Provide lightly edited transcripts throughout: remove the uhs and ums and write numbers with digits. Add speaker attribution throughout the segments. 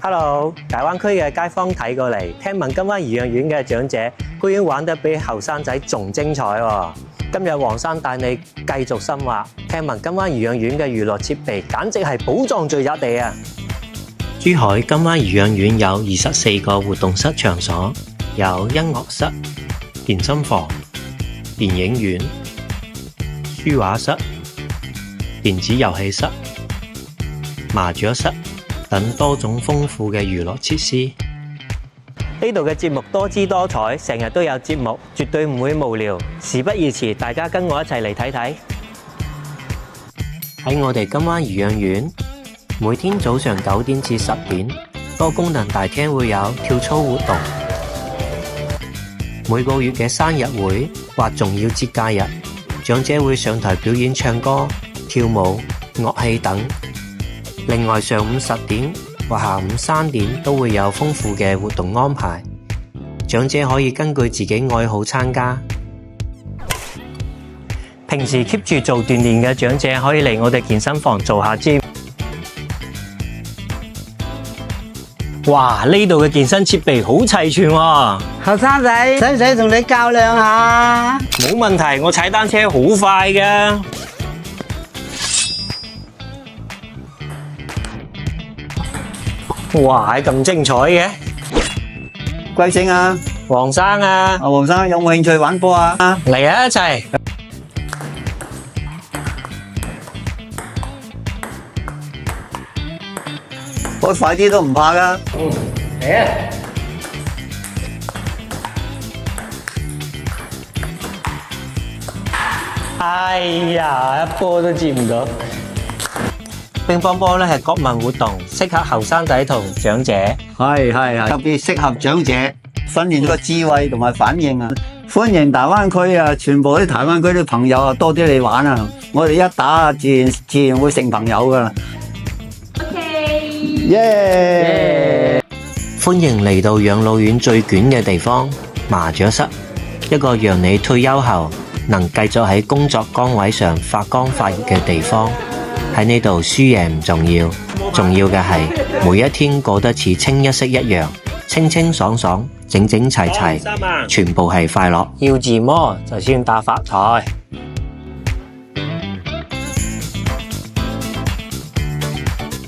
Speaker 1: Hello， 大灣區嘅街坊睇過嚟，聽聞金灣頤養園嘅長者居然玩得比後生仔仲精彩喎！今日黃生帶你繼續深挖，聽聞金灣頤養園嘅娛樂設備簡直係寶藏聚集地啊！珠海金灣頤養園有24個活動室場所，有音樂室、健身房、電影院、書畫室、電子遊戲室、麻雀室等多種豐富嘅娛樂設施。呢度嘅節目多姿多彩，成日都有節目，絕對唔會無聊。事不宜遲，大家跟我一齊嚟睇睇。喺我哋金灣頤養園，每天早上9點至10點，多功能大廳會有跳操活動。每個月嘅生日會或重要節假日，長者會上台表演唱歌、跳舞、樂器等。另外，上午10點或下午3點都會有豐富嘅活動安排，長者可以根據自己愛好參加。平時 keep 住做鍛鍊嘅長者可以嚟我哋健身房做下 gym。哇！呢度嘅健身設備好齊全喎。
Speaker 2: 後生仔，使唔使同你較量下？
Speaker 1: 冇問題，我踩單車好快㗎。哇！咁精彩嘅，
Speaker 2: 貴姓啊？
Speaker 1: 黃生啊！
Speaker 2: 黃生有冇興趣玩波啊？
Speaker 1: 嚟啊，一齊！
Speaker 2: 我快啲都唔怕㗎。
Speaker 1: 嚟啊！哎呀，一波都接唔到。乒乓波咧係國民活動，適合後生仔同長者。
Speaker 2: 係，特別適合長者，訓練個智慧同埋反應啊！歡迎大灣區啊，全部啲大灣區啲朋友啊，多啲嚟玩啊！我哋一打啊，自然會成朋友噶啦。
Speaker 3: OK，
Speaker 2: 耶！
Speaker 1: 歡迎嚟到養老院最捲嘅地方——麻雀室，一個讓你退休後能繼續喺工作崗位上發光發熱嘅地方。喺呢度輸贏唔重要，重要嘅係每一天過得似清一色一樣，清清爽爽、整整齊齊，全部係快樂。要自摸就算大發財。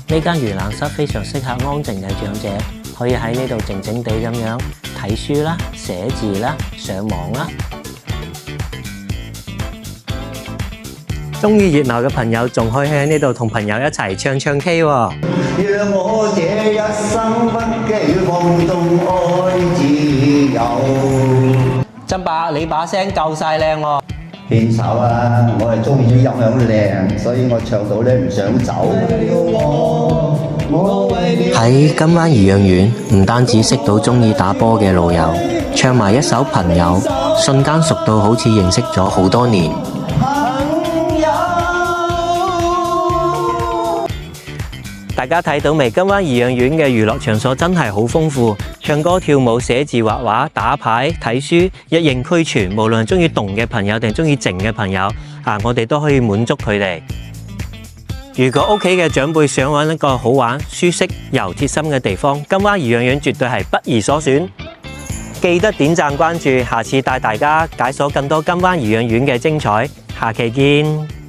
Speaker 1: 呢間娛覽室非常適合安靜嘅長者，可以喺呢度靜靜地咁樣睇書啦、寫字啦、上網啦。中意熱鬧嘅朋友仲可以喺呢度同朋友一齊唱 K 喎。讓我這一生不羈放縱愛自由。曾伯，你把聲夠晒靚喎。
Speaker 4: 獻醜啊！我係中意啲音響靚，所以我唱到咧唔想走。
Speaker 1: 喺金灣頤養園，唔單止識到中意打波嘅老友，唱埋一首《朋友》，瞬間熟到好似認識咗好多年。大家睇到未？金灣頤養園嘅娛樂場所真係好豐富，唱歌、跳舞、寫字、畫畫、打牌、睇書，一應俱全。無論係中意動嘅朋友定中意靜嘅朋友，我哋都可以滿足佢哋。如果屋企嘅長輩想揾一個好玩、舒適又貼心嘅地方，金灣頤養園絕對係不二所選。記得點讚關注，下次帶大家解鎖更多金灣頤養園嘅精彩。下期見。